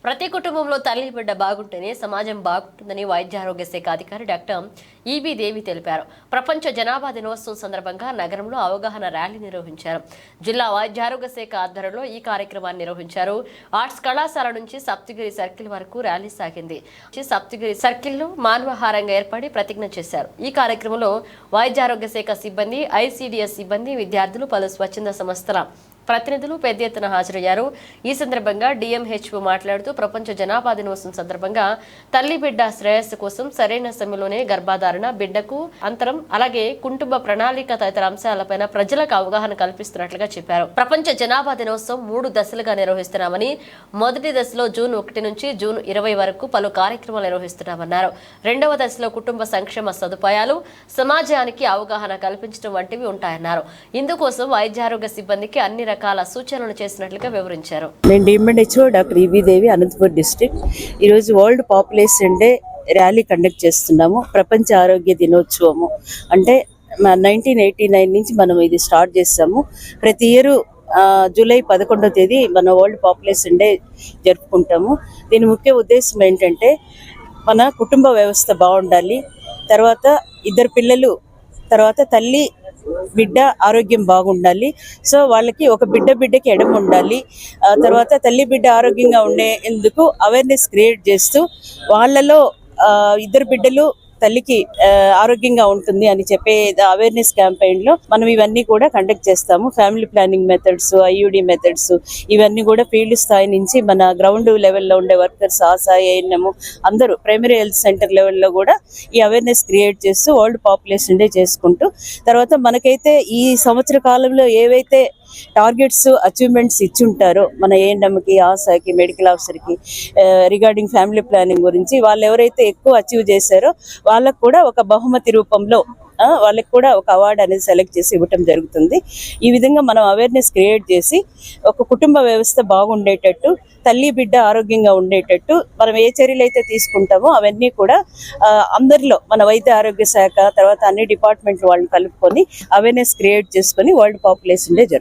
ప్రతి కుటుంబంలో తల్లి బిడ్డ బాగుంటేనే సమాజం బాగుంటుందని వైద్య ఆరోగ్య శాఖ అధికారి డాక్టర్ ఈబీ దేవి తెలిపారు. ప్రపంచ జనాభా దినోత్సవం సందర్భంగా నగరంలో అవగాహన ర్యాలీ నిర్వహించారు. జిల్లా వైద్య ఆరోగ్య శాఖ ఆధ్వర్యంలో ఈ కార్యక్రమాన్ని నిర్వహించారు. ఆర్ట్స్ కళాశాల నుంచి సప్తగిరి సర్కిల్ వరకు ర్యాలీ సాగింది. సప్తగిరి సర్కిల్లో మానవహారంగా ఏర్పడి ప్రతిజ్ఞ చేశారు. ఈ కార్యక్రమంలో వైద్య ఆరోగ్య శాఖ సిబ్బంది, ఐసీడీఎస్ సిబ్బంది, విద్యార్థులు, పలు స్వచ్ఛంద సంస్థల ప్రతినిధులు పెద్ద ఎత్తున హాజరయ్యారు. ఈ సందర్భంగా డిఎంహెచ్ఓ మాట్లాడుతూ ప్రపంచ జనాభా దినోత్సవం సందర్భంగా తల్లి బిడ్డ శ్రేయస్సు కోసం సరైన సమయంలోనే గర్భధారణ, బిడ్డకు అంతరం, అలాగే కుటుంబ ప్రణాళిక తదితర అంశాలపైన ప్రజలకు అవగాహన కల్పిస్తున్నట్లుగా చెప్పారు. ప్రపంచ జనాభా దినోత్సవం 3 దశలుగా నిర్వహిస్తున్నామని, మొదటి దశలో జూన్ 1 నుంచి జూన్ 20 వరకు పలు కార్యక్రమాలు నిర్వహిస్తున్నామన్నారు. రెండవ దశలో కుటుంబ సంక్షేమ సదుపాయాలు, సమాజానికి అవగాహన కల్పించడం వంటివి ఉంటాయన్నారు. ఇందుకోసం వైద్యారోగ్య సిబ్బందికి అన్ని రకాల సూచనలు చేసినట్లుగా వివరించారు. నేను డిఎంహెచ్ఓ డాక్టర్ ఈబీ దేవి, అనంతపూర్ డిస్ట్రిక్ట్. ఈరోజు world population day rally conduct చేస్తున్నాము. ప్రపంచ ఆరోగ్య దినోత్సవము అంటే 1989 నుంచి మనం ఇది స్టార్ట్ చేస్తాము. ప్రతి ఇయర్ జూలై 11వ తేదీ మన వరల్డ్ పాపులేషన్ డే జరుపుకుంటాము. దీని ముఖ్య ఉద్దేశం ఏంటంటే మన కుటుంబ వ్యవస్థ బాగుండాలి, తర్వాత ఇద్దరు పిల్లలు, తర్వాత తల్లి బిడ్డ ఆరోగ్యం బాగుండాలి. సో వాళ్ళకి ఒక బిడ్డకి ఎడమ ఉండాలి. తర్వాత తల్లి బిడ్డ ఆరోగ్యంగా ఉండేందుకు అవేర్నెస్ క్రియేట్ చేస్తూ వాళ్ళలో ఇద్దరు బిడ్డలు తల్లికి ఆరోగ్యంగా ఉంటుంది అని చెప్పే అవేర్నెస్ క్యాంపెయిన్ లో మనం ఇవన్నీ కూడా కండక్ట్ చేస్తాము. Family planning methods, IUD methods, ఇవన్నీ కూడా ఫీల్డ్ స్థాయి నుంచి మన గ్రౌండ్ లెవెల్లో ఉండే వర్కర్స్, ఆశా, ఏఎన్ఎం అందరూ ప్రైమరీ హెల్త్ సెంటర్ లెవెల్లో కూడా ఈ అవేర్నెస్ క్రియేట్ చేస్తూ వరల్డ్ పాపులేషన్ డే చేసుకుంటూ, తర్వాత మనకైతే ఈ సంవత్సర కాలంలో ఏవైతే టార్గెట్స్, అచీవ్మెంట్స్ ఇచ్చుంటారో మన ఏఎన్ఎంకి, ఆశాకి, మెడికల్ ఆఫీసర్కి రిగార్డింగ్ ఫ్యామిలీ ప్లానింగ్ గురించి వాళ్ళు ఎవరైతే ఎక్కువ అచీవ్ చేశారో వాళ్ళకు కూడా ఒక బహుమతి రూపంలో వాళ్ళకి కూడా ఒక అవార్డు అనేది సెలెక్ట్ చేసి ఇవ్వటం జరుగుతుంది. ఈ విధంగా మనం అవేర్నెస్ క్రియేట్ చేసి ఒక కుటుంబ వ్యవస్థ బాగుండేటట్టు, తల్లి బిడ్డ ఆరోగ్యంగా ఉండేటట్టు మనం ఏ చర్యలు అయితే తీసుకుంటామో అవన్నీ కూడా అందరిలో మన వైద్య ఆరోగ్య శాఖ, తర్వాత అన్ని డిపార్ట్మెంట్ వాళ్ళని కలుపుకొని అవేర్నెస్ క్రియేట్ చేసుకొని వరల్డ్ పాపులేషన్ డే జరుగుతుంది.